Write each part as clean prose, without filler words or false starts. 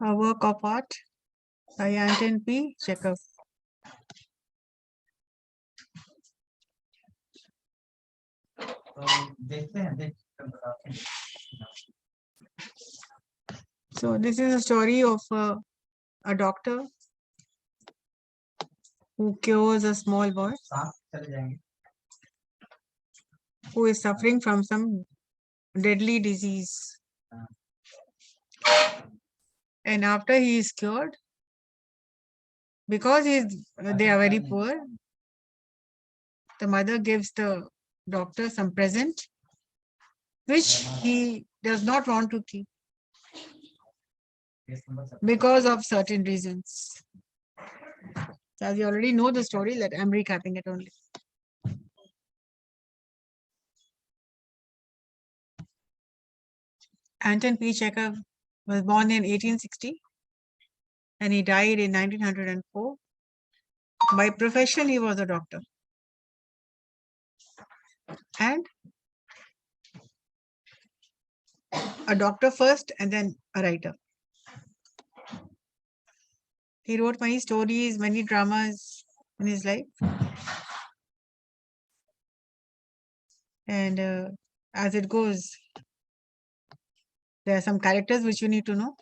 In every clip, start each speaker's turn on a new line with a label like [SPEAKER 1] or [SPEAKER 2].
[SPEAKER 1] A work of art by Anton P. Chekhov. So this is a story of a doctor who cures a small boy who is suffering from some deadly disease. And after he is cured, because they are very poor, the mother gives the doctor some present which he does not want to keep because of certain reasons. So as you already know the story, let I'm recapping it only. Anton P. Chekhov was born in 1860 and he died in 1904. By profession, he was a doctor. And a doctor first and then a writer. He wrote many stories, many dramas in his life. And as it goes, there are some characters which you need to know.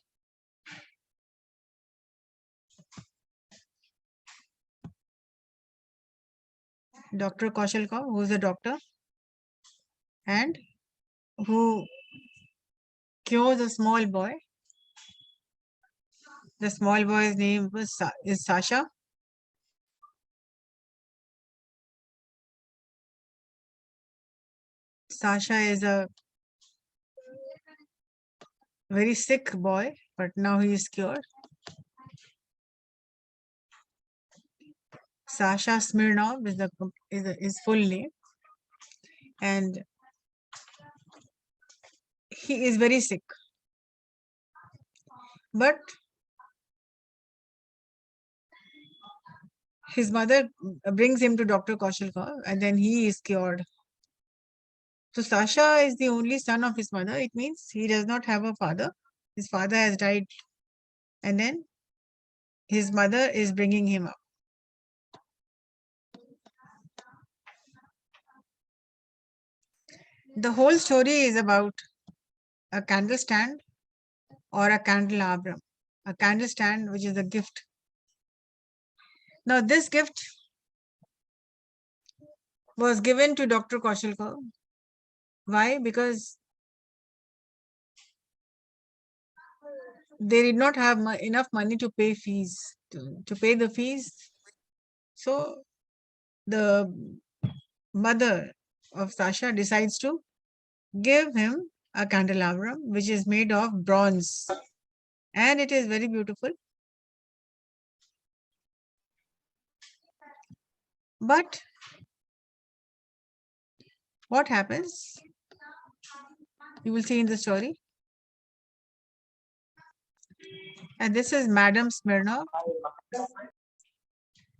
[SPEAKER 1] Dr. Kaushalkar, who is a doctor and who cures a small boy. The small boy's name is Sasha. Sasha is a very sick boy, but now he is cured. Sasha Smirnov is his full name, and he is very sick. But his mother brings him to Dr. Kaushalkar, and then he is cured. So Sasha is the only son of his mother. It means he does not have a father. His father has died, and then his mother is bringing him up. The whole story is about a candle stand or a candelabrum. A candle stand, which is a gift. Now, this gift was given to Dr. Kaushalkar. Why? Because they did not have enough money to pay fees, to pay the fees. So the mother of Sasha decides to give him a candelabrum which is made of bronze, and it is very beautiful. But what happens? You will see in the story. And this is Madam Smirnov,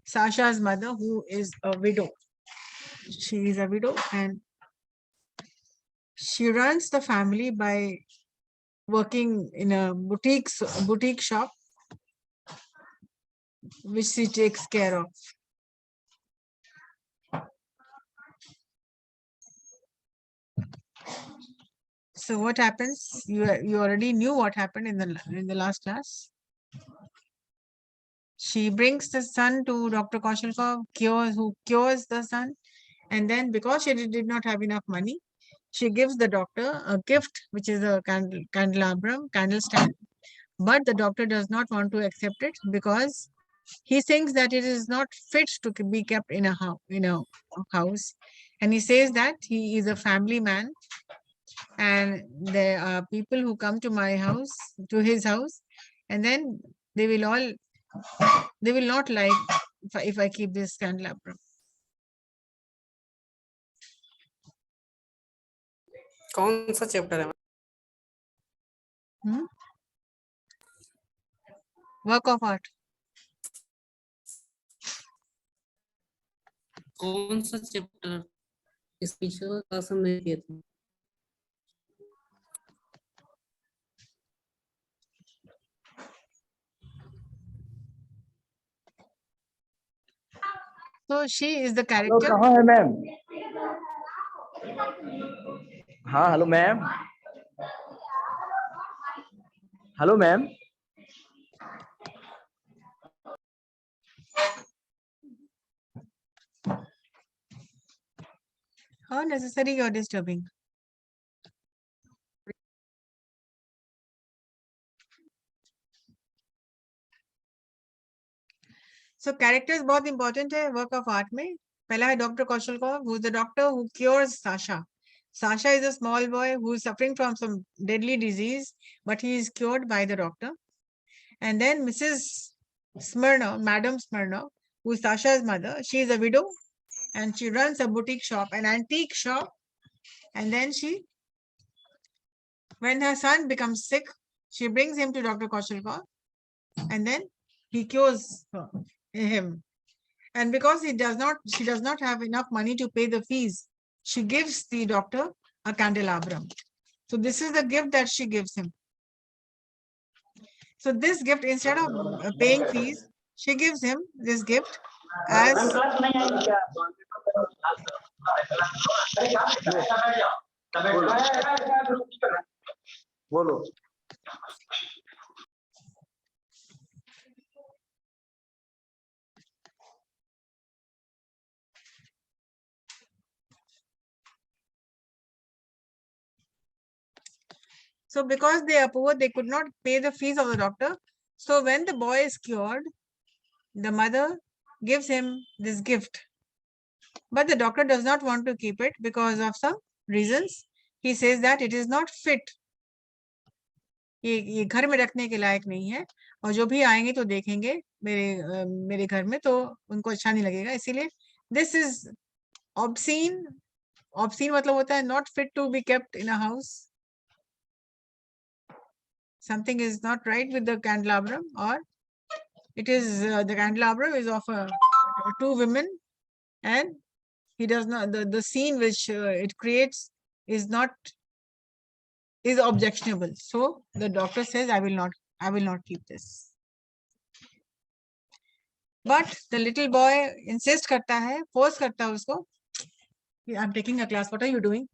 [SPEAKER 1] Sasha's mother, who is a widow. She is a widow and she runs the family by working in a boutique shop, which she takes care of. So what happens? You already knew what happened in the last class. She brings the son to Dr. Kaushalkar, who cures the son, and then because she did not have enough money, she gives the doctor a gift, which is a candelabrum, candle stand. But the doctor does not want to accept it because he thinks that it is not fit to be kept in a house, and he says that he is a family man, and there are people who come to my house, to his house, and then they will not like if I keep this candelabrum.
[SPEAKER 2] कौन सा chapter है?
[SPEAKER 1] Work of art.
[SPEAKER 2] कौन सा chapter? इस पीछे का class हम नहीं किए थे.
[SPEAKER 1] So she is the
[SPEAKER 3] hello
[SPEAKER 1] character.
[SPEAKER 3] कहाँ है मैम? हाँ hello ma'am. Hello ma'am.
[SPEAKER 1] How necessary you're disturbing? So characters बहुत important है work of art में. पहला है Dr. Kaushalkov, who is the doctor who cures Sasha. Sasha is a small boy who is suffering from some deadly disease, but he is cured by the doctor. And then Mrs. Smirnov, Madam Smirnov, who is Sasha's mother. She is a widow and she runs a boutique shop, an antique shop. And then when her son becomes sick, she brings him to Dr. Kaushalkov, and then he cures him. And because she does not have enough money to pay the fees, she gives the doctor a candelabrum. So this is the gift that she gives him. So this gift, instead of paying fees, she gives him this gift as
[SPEAKER 3] बोलो.
[SPEAKER 1] so because they are poor, they could not pay the fees of the doctor. So when the boy is cured, the mother gives him this gift. But the doctor does not want to keep it because of some reasons. He says that it is not fit. ये घर में रखने के लायक नहीं है और जो भी आएंगे तो देखेंगे मेरे घर में तो उनको अच्छा नहीं लगेगा, इसीलिए this is obscene. Obscene मतलब होता है not fit to be kept in a house. Something is not right with the candelabrum, or it is the candelabrum is of two women, and he does not, the scene which it creates is objectionable. So the doctor says, I will not keep this. But the little boy insist करता है, force करता है उसको. I'm taking a class. What are you doing?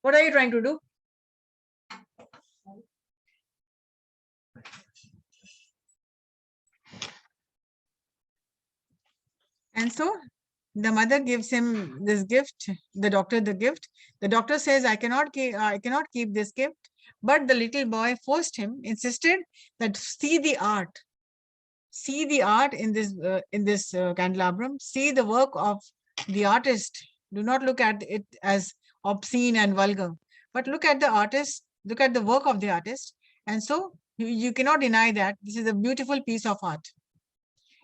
[SPEAKER 1] What are you trying to do? And so the mother gives him this gift, the doctor the gift. The doctor says, I cannot keep this gift. But the little boy forced him, insisted that see the art in this candelabrum, see the work of the artist. Do not look at it as obscene and vulgar, but look at the artist, look at the work of the artist. And so you cannot deny that this is a beautiful piece of art.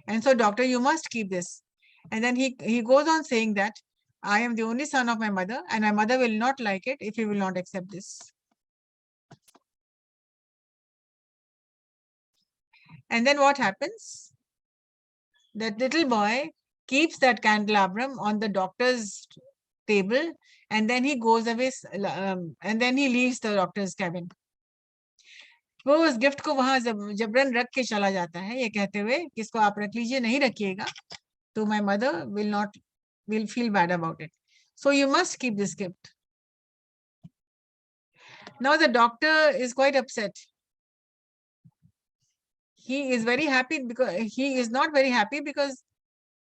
[SPEAKER 1] And so, doctor, you must keep this. And then he goes on saying that I am the only son of my mother, and my mother will not like it if you will not accept this. And then what happens? That little boy keeps that candelabrum on the doctor's table, and then he goes away, and then he leaves the doctor's cabin. वो उस gift को वहां जबरन रख के चला जाता है, ये कहते हुए कि इसको आप रख लीजिए, नहीं रखिएगा तो my mother will feel bad about it. So you must keep this gift. Now the doctor is quite upset. He is very happy because he is not very happy because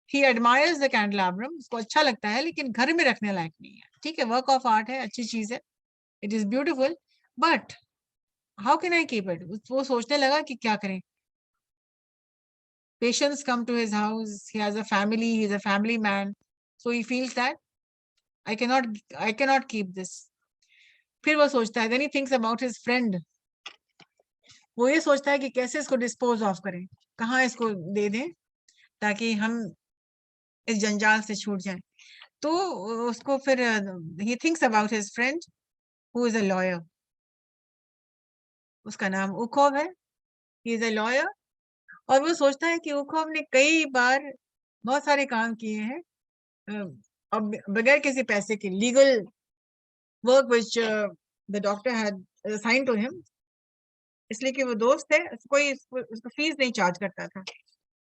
[SPEAKER 1] he admires the candelabrum. उसको अच्छा लगता है लेकिन घर में रखने लायक नहीं है. ठीक है, work of art है, अच्छी चीज है, it is beautiful, but how can I keep it? वो सोचने लगा कि क्या करें. Patients come to his house. He has a family. He's a family man. So he feels that I cannot keep this. फिर वो सोचता है, then he thinks about his friend. वो ये सोचता है कि कैसे इसको dispose of करें, कहाँ इसको दे दें ताकि हम इस जंजाल से छूट जाएं. तो उसको फिर he thinks about his friend who is a lawyer. उसका नाम उखोव है. He is a lawyer. और वो सोचता है कि उखोव ने कई बार बहुत सारे काम किए हैं अब बगैर किसी पैसे के, legal work which the doctor had assigned to him, इसलिए कि वो दोस्त है, कोई उसको फीस नहीं चार्ज करता था.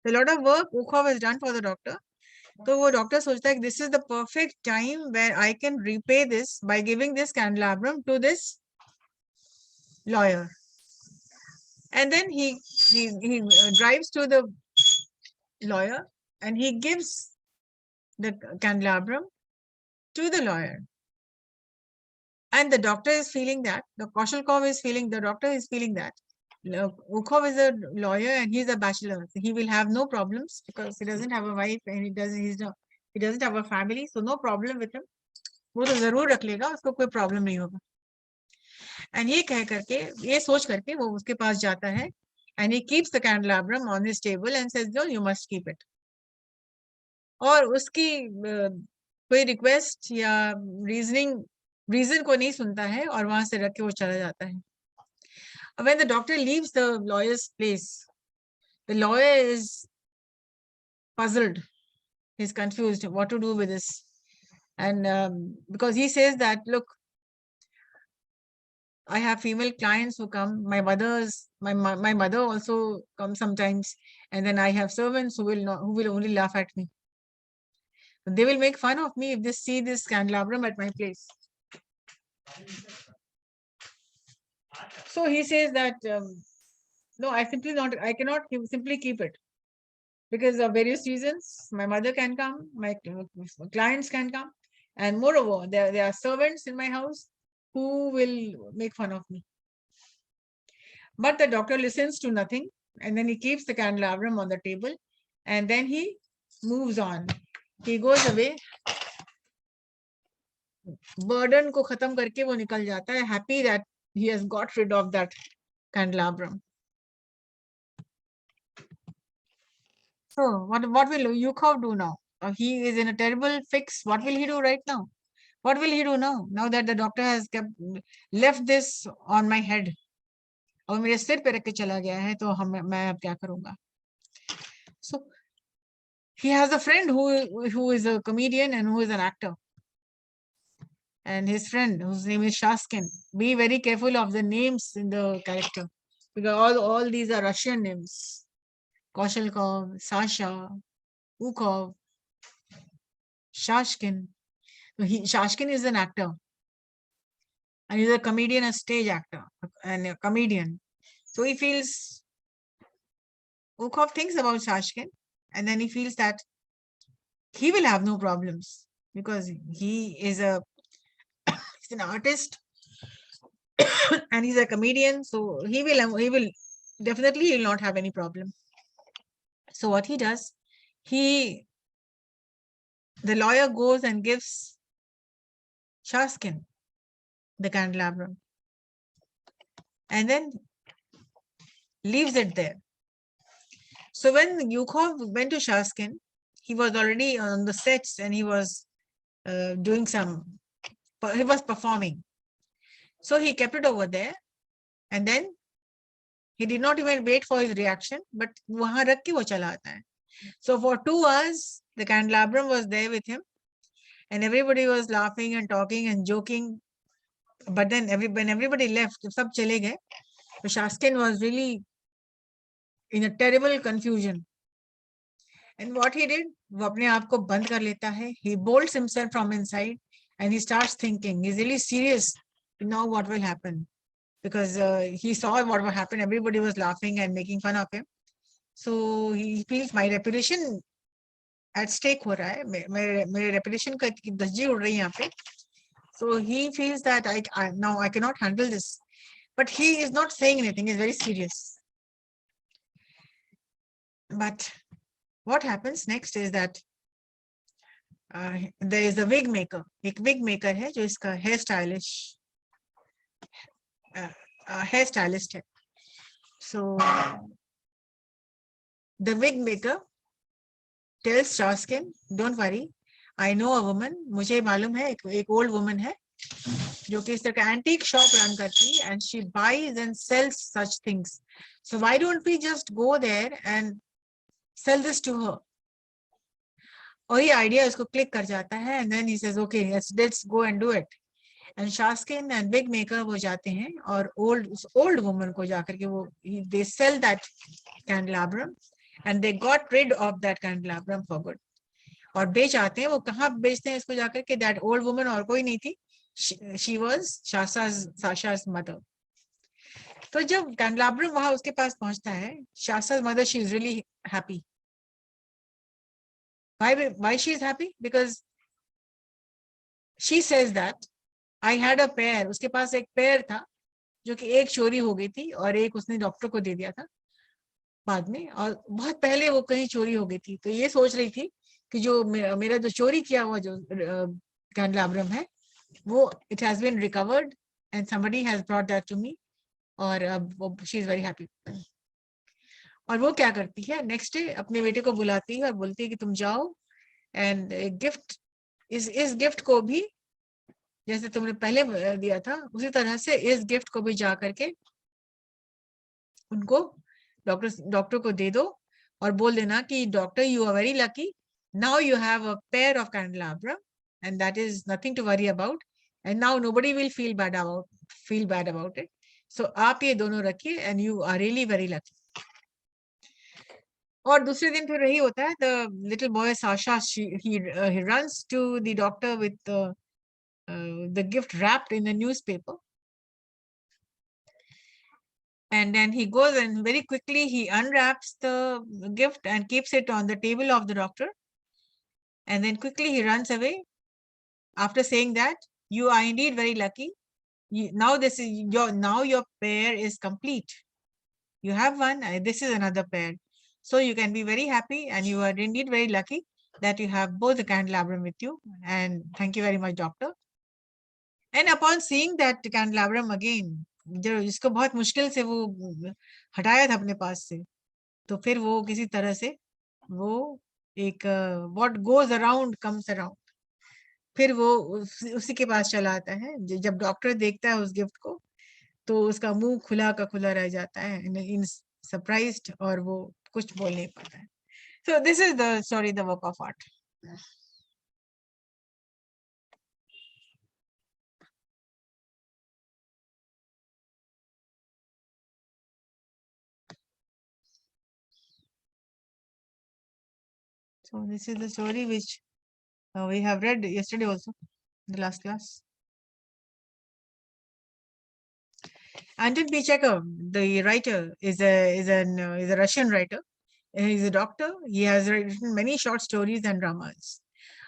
[SPEAKER 1] So a lot of work Ukhov has done for the doctor, तो वो डॉक्टर सोचता है कि this is the perfect time where I can repay this by giving this candelabrum to this lawyer. And then he drives to the lawyer and he gives the candelabrum to the lawyer. And the doctor is feeling that, the Koshelkov is feeling, the doctor is feeling that Ukhov is a lawyer and he's a bachelor. So he will have no problems because he doesn't have a wife and he doesn't have a family, so no problem with him. वो तो जरूर रख लेगा, उसको कोई problem नहीं होगा. And ये कह करके, ये सोच करके वो उसके पास जाता है and he keeps the candelabrum on his table and says, no, you must keep it. और उसकी कोई रिक्वेस्ट या रीजन को नहीं सुनता है और वहां से रख के वो चला जाता है. When the doctor leaves the lawyer's place, the lawyer is puzzled. He's confused what to do with this. And because he says that, look, I have female clients who come. My mother also comes sometimes, and then I have servants who will only laugh at me. They will make fun of me if they see this candelabrum at my place. So he says that no, I cannot simply keep it because of various reasons. My mother can come, my clients can come, and moreover, there are servants in my house who will make fun of me. But the doctor listens to nothing, and then he keeps the candelabrum on the table, and then he moves on. He goes away. Burden को खत्म करके वो निकल जाता है, happy that he has got rid of that candelabrum. So what will Yukhov do now? He is in a terrible fix. What will he do right now? What will he do now that the doctor has left this on my head? और मेरे सिर पे रख के चला गया है, तो मैं अब क्या करूंगा? So he has a friend who is a comedian and who is an actor. And his friend, whose name is Shaskin. Be very careful of the names in the character, because all these are Russian names. Koshelkov, Sasha, Ukhov, Shashkin. Shashkin is an actor. And he's a comedian, a stage actor, and a comedian. So he feels, Ukhov thinks about Shashkin, and then he feels that he will have no problems because he is he's an artist and he's a comedian, so he will definitely not have any problem. So what he does, the lawyer goes and gives Shaskin the candelabrum and then leaves it there. So when Yukhov went to Shaskin, he was already on the sets and he was he was performing. So he kept it over there and then he did not even wait for his reaction, but wahan rakh ke wo chala aata hai. So for 2 hours, the candelabrum was there with him and everybody was laughing and talking and joking. But then when everybody left, sab chale gaye, so Shaskin was really in a terrible confusion. And what he did, wo apne aap ko band kar leta hai. He bolts himself from inside and he starts thinking. He's really serious. Now what will happen? Because he saw what will happen. Everybody was laughing and making fun of him. So he feels my reputation at stake ho raha hai. Mere reputation ka dhajji ud rahi hai yahan pe. So he feels that now I cannot handle this. But he is not saying anything. He's very serious. But what happens next is that there is a wig maker. एक wig maker है जो इसका hair stylist है. So the wig maker tells Shaskin, don't worry, I know a woman. मुझे मालूम है एक old woman है जो कि इस तरह का antique shop run करती है and she buys and sells such things. So why don't we just go there and sell this to her? और ये idea इसको click कर जाता है and then he says, okay, let's go and do it. And Shaskin and wig maker वो जाते हैं और old woman को जाकर के वो they sell that candelabrum and they got rid of that candelabrum for good. और बेच आते हैं। वो कहाँ बेचते हैं इसको जाकर के? दैट ओल्ड वुमन और कोई नहीं थी, शी वाज साशा's मदर। तो जब कैंडलाब्रम वहां उसके पास पहुंचता है, Sasha's mother, she is really happy. Why she is happy? Because she says that I had a pair, उसके पास एक पेयर था जो कि एक चोरी हो गई थी और एक उसने डॉक्टर को दे दिया था बाद में, और बहुत पहले वो कहीं चोरी हो गई थी। तो ये सोच रही थी कि जो मेरा जो चोरी किया हुआ जो कैंडलाब्रम है, वो it has been recovered and somebody has brought that to me, और अब शी इज वेरी हैप्पी। और वो क्या करती है, नेक्स्ट डे अपने बेटे को बुलाती है और बोलती है कि तुम जाओ एंड गिफ्ट, इस गिफ्ट को भी जैसे तुमने पहले दिया था उसी तरह से इस गिफ्ट को भी जा करके उनको डॉक्टर को दे दो और बोल देना कि doctor, you are very lucky, now you have a pair of candelabrum and that is nothing to worry about, and now nobody will feel bad about it. So आप ये दोनों रखिए and you are really very lucky. और दूसरे दिन फिर यही होता है, the little boy Sasha, he runs to the doctor with the gift wrapped in a newspaper, and then he goes and very quickly he unwraps the gift and keeps it on the table of the doctor, and then quickly he runs away after saying that you are indeed very lucky. Now this is your pair is complete. You have one, this is another pair. So you can be very happy and you are indeed very lucky that you have both the candelabrum with you, and thank you very much, doctor. And upon seeing that candelabrum again, जो जिसको बहुत मुश्किल से वो हटाया था अपने पास से, तो फिर वो किसी तरह से वो एक what goes around comes around, फिर वो उसी के पास चला आता है। जब डॉक्टर देखता है उस गिफ्ट को तो उसका मुंह खुला का खुला रह जाता है इन सरप्राइज्ड, और वो कुछ बोल नहीं पाता है। So this is the story, the work of art. So this is the story which we have read yesterday also, the last class. Anton Pichakov, the writer, is a Russian writer. He's a doctor. He has written many short stories and dramas.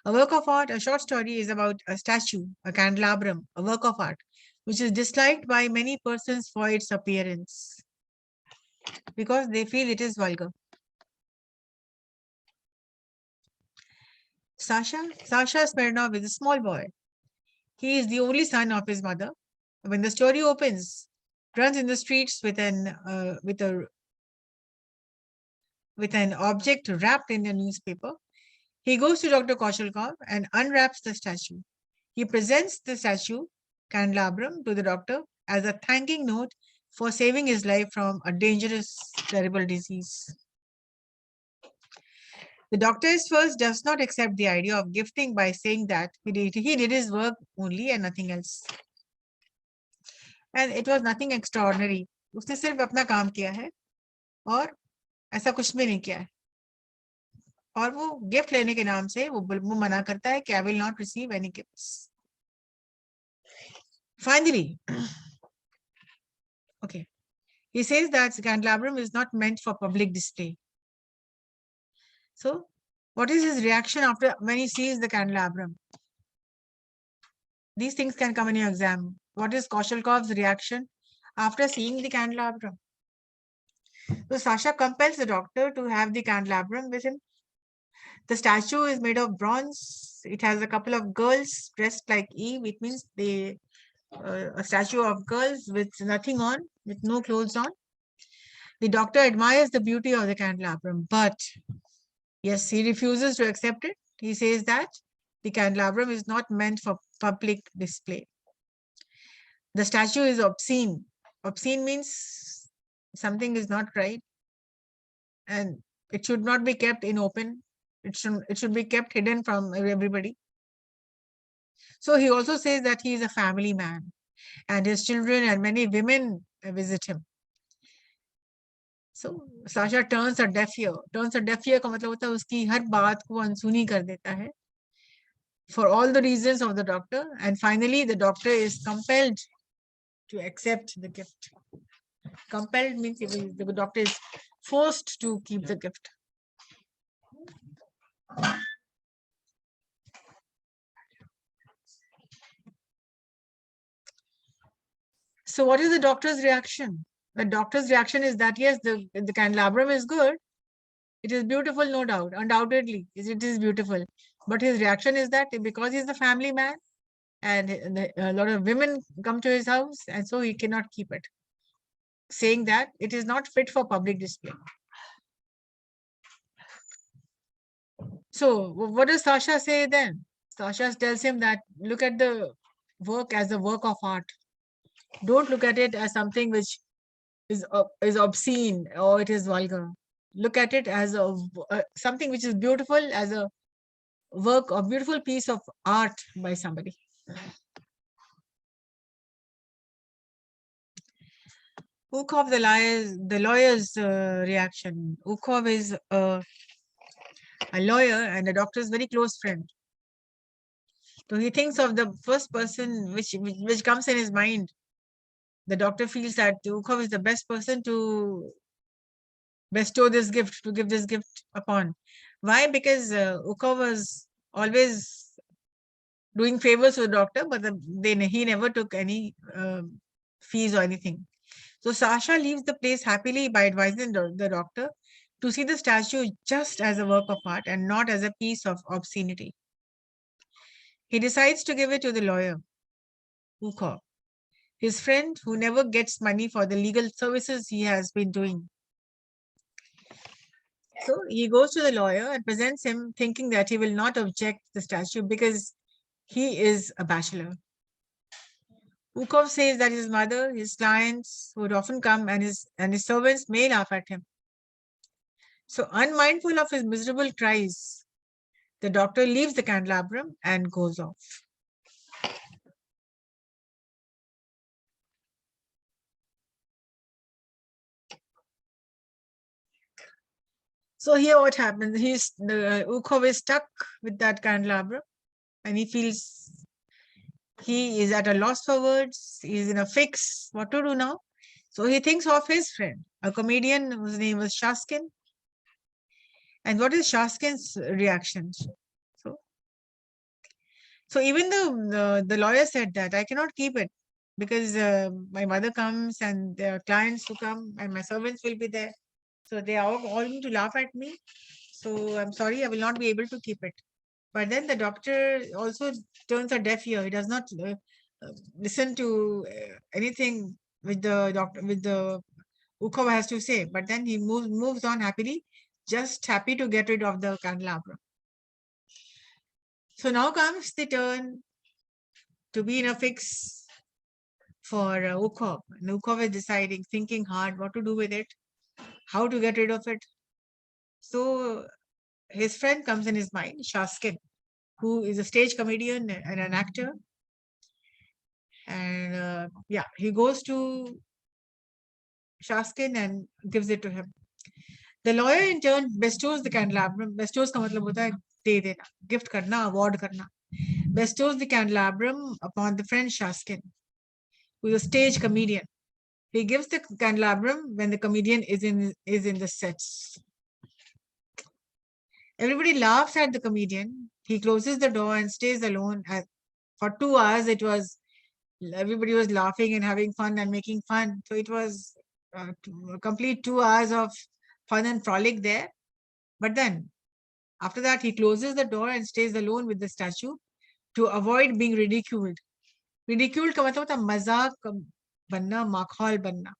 [SPEAKER 1] A work of art, a short story, is about a statue, a candelabrum, a work of art, which is disliked by many persons for its appearance because they feel it is vulgar. Sasha Smirnov is a small boy. He is the only son of his mother. When the story opens, runs in the streets with an object wrapped in a newspaper. He goes to Dr. Kaushalkov and unwraps the statue. He presents the statue, candelabrum, to the doctor as a thanking note for saving his life from a dangerous, terrible disease. The doctor first does not accept the idea of gifting by saying that he did his work only and nothing else. And it was nothing extraordinary. उसने सिर्फ अपना काम किया है और ऐसा कुछ भी नहीं किया है। और वो गिफ्ट लेने के नाम से वो मना करता है कि I will not receive any gifts. Finally, okay, he says that the candelabrum is not meant for public display. So, what is his reaction after when he sees the candelabrum? These things can come in your exam. What is Kaushalkov's reaction after seeing the candelabrum? So Sasha compels the doctor to have the candelabrum with him. The statue is made of bronze. It has a couple of girls dressed like Eve. It means a statue of girls with nothing on, with no clothes on. The doctor admires the beauty of the candelabrum, but yes, he refuses to accept it. He says that the candelabrum is not meant for public display. The statue is obscene. Obscene means something is not right, and it should not be kept in open. It should be kept hidden from everybody. So he also says that he is a family man and his children and many women visit him. So Sasha turns a deaf ear. Turns a deaf ear का मतलब होता है उसकी हर बात को अनसुनी कर देता है for all the reasons of the doctor, and finally the doctor is compelled to accept the gift. Compelled means the doctor is forced to keep the gift. So what is the doctor's reaction? The doctor's reaction is that yes, the candelabrum is good. It is beautiful, no doubt. Undoubtedly, it is beautiful. But his reaction is that because he's a family man and a lot of women come to his house, and so he cannot keep it, saying that it is not fit for public display. So what does Sasha say then? Sasha tells him that look at the work as a work of art. Don't look at it as something which is obscene or it is vulgar. Look at it as something which is beautiful, as a work, a beautiful piece of art by somebody. Ukov, the lawyer's reaction. Ukov is a lawyer and a doctor's very close friend. So he thinks of the first person which comes in his mind. The doctor feels that Ukov is the best person to bestow this gift, to give this gift upon. Why? Because Ukov was always doing favors to the doctor, but he never took any fees or anything. So Sasha leaves the place happily by advising the doctor to see the statue just as a work of art and not as a piece of obscenity. He decides to give it to the lawyer, Ukov, his friend who never gets money for the legal services he has been doing. So he goes to the lawyer and presents him, thinking that he will not object the statue because he is a bachelor. Ukov says that his mother, his clients would often come, and his servants may laugh at him. So unmindful of his miserable cries, the doctor leaves the candelabrum and goes off. So here what happens, Ukov is stuck with that candelabrum and he feels he is at a loss for words. He is in a fix. What to do now? So he thinks of his friend, a comedian whose name was Shaskin. And what is Shaskin's reaction? So even though the lawyer said that I cannot keep it because my mother comes and there are clients who come and my servants will be there. So they are all going to laugh at me. So I'm sorry, I will not be able to keep it. But then the doctor also turns a deaf ear. He does not listen to anything with the Ukov has to say. But then he moves on happily, just happy to get rid of the candelabrum. So now comes the turn to be in a fix for Ukov. And Ukov is deciding, thinking hard what to do with it, how to get rid of it. So his friend comes in his mind, Shaskin, who is a stage comedian and an actor. And he goes to Shaskin and gives it to him. The lawyer in turn bestows the candelabrum. Bestows का मतलब होता है दे देना, gift करना, award करना. Bestows the candelabrum upon the friend Shaskin, who is a stage comedian. He gives the candelabrum when the comedian is in the sets. Everybody laughs at the comedian. He closes the door and stays alone. For 2 hours, everybody was laughing and having fun and making fun. So it was a complete 2 hours of fun and frolic there. But then after that, he closes the door and stays alone with the statue to avoid being ridiculed. Ridiculed का मतलब होता है मजाक बनना, माखौल बनना.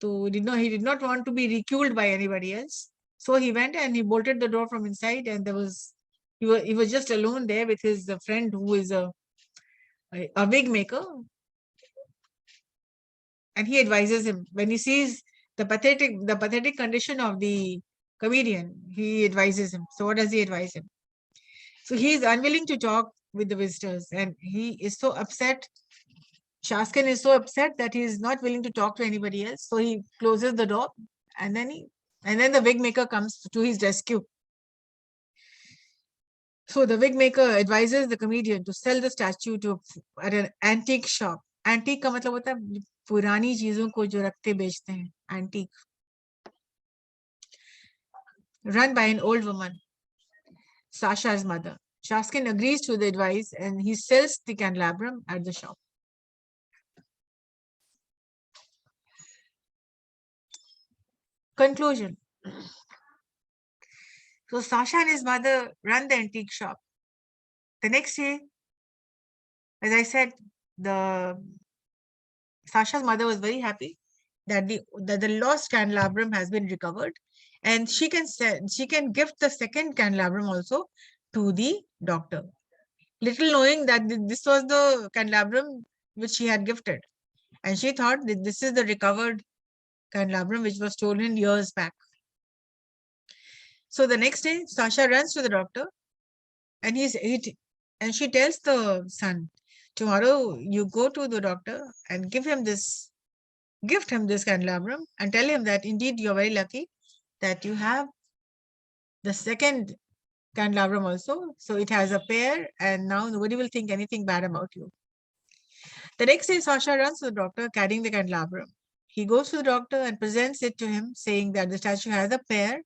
[SPEAKER 1] So he did not want to be ridiculed by anybody else. So he went and he bolted the door from inside, and he was just alone there with his friend who is a wig maker. And he advises him when he sees the pathetic condition of the comedian, he advises him. So what does he advise him? So he is unwilling to talk with the visitors, and he is so upset. Shaskin is so upset that he is not willing to talk to anybody else. So he closes the door And then the wig maker comes to his rescue. So the wig maker advises the comedian to sell the statue at an antique shop. Antique का मतलब होता है पुरानी चीजों को जो रखते बेचते हैं. Antique. Run by an old woman, Sasha's mother. Shaskin agrees to the advice and he sells the candelabrum at the shop. Conclusion. So Sasha and his mother run the antique shop. The next day, as I said, Sasha's mother was very happy that the lost candelabrum has been recovered, and she can gift the second candelabrum also to the doctor. Little knowing that this was the candelabrum which she had gifted, and she thought that this is the recovered candelabrum which was stolen years back. So the next day, Sasha runs to the doctor, and she tells the son, tomorrow you go to the doctor and gift him this candelabrum and tell him that indeed you're very lucky that you have the second candelabrum also. So it has a pair, and now nobody will think anything bad about you. The next day, Sasha runs to the doctor carrying the candelabrum. He goes to the doctor and presents it to him, saying that the statue has a pair,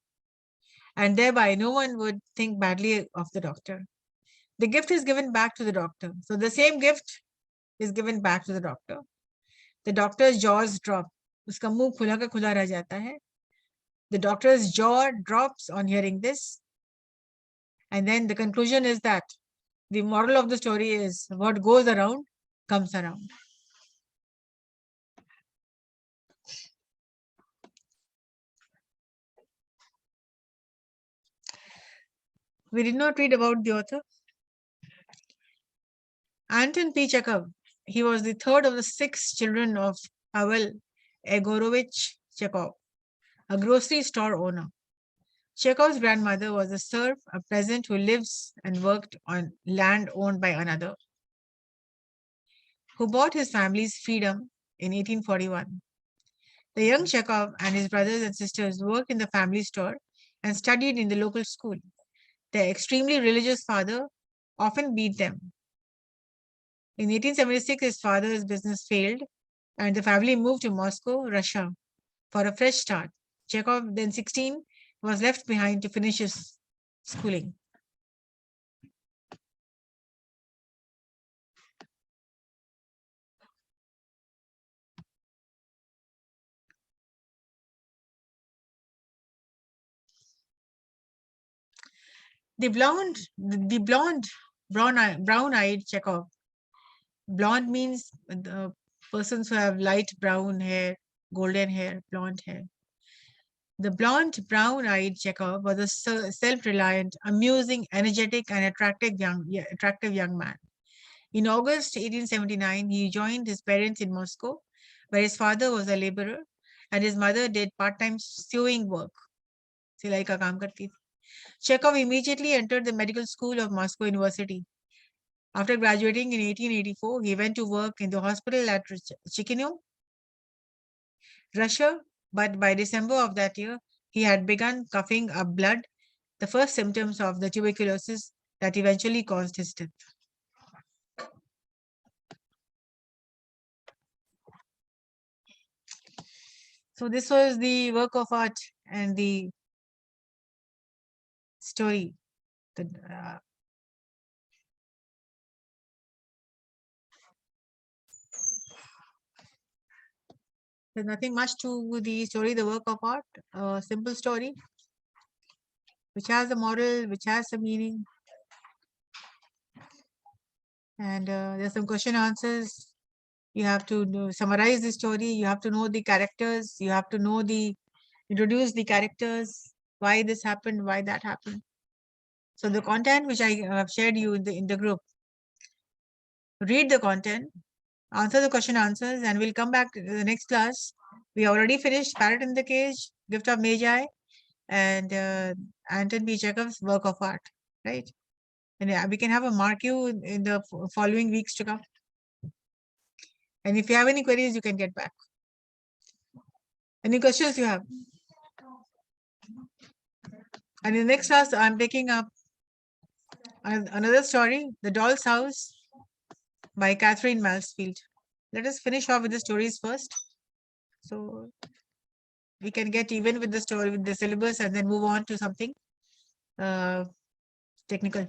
[SPEAKER 1] and thereby no one would think badly of the doctor. The gift is given back to the doctor. So the same gift is given back to the doctor. The doctor's jaws drop. Uska muh khula ka khula reh jata hai. The doctor's jaw drops on hearing this. And then the conclusion is that the moral of the story is what goes around comes around. We did not read about the author. Anton P. Chekhov. He was the third of the 6 children of Pavel Egorovich Chekhov, a grocery store owner. Chekhov's grandmother was a serf, a peasant who lives and worked on land owned by another, who bought his family's freedom in 1841. The young Chekhov and his brothers and sisters worked in the family store and studied in the local school. Their extremely religious father often beat them. In 1876, his father's business failed, and the family moved to Moscow, Russia, for a fresh start. Chekhov, then 16, was left behind to finish his schooling. The brown-eyed Chekhov. Blonde means the persons who have light brown hair, golden hair, blonde hair. The blonde, brown-eyed Chekhov was a self-reliant, amusing, energetic, and attractive young man. In August 1879, he joined his parents in Moscow, where his father was a laborer and his mother did part-time sewing work. सिलाई का काम करती थी. Chekhov immediately entered the medical school of Moscow University. After graduating in 1884, he went to work in the hospital at Chisinau, Russia, but by December of that year, he had begun coughing up blood, the first symptoms of the tuberculosis that eventually caused his death. So this was the work of art and the story. There's nothing much to the story, the work of art, a simple story, which has a moral, which has a meaning. And there's some question answers. You have to summarize the story. You have to know the characters. You have to know introduce the characters, why this happened, why that happened. So the content which I have shared you in the group, read the content, answer the question answers, and we'll come back to the next class. We already finished Parrot in the Cage, Gift of Magi, and Anton P. Chekhov's work of art, right? And we can have a mark you in the following weeks to come. And if you have any queries, you can get back. Any questions you have? And in the next class, I'm taking up another story, The Doll's House by Catherine Mansfield. Let us finish off with the stories first. So we can get even with the story, with the syllabus, and then move on to something technical.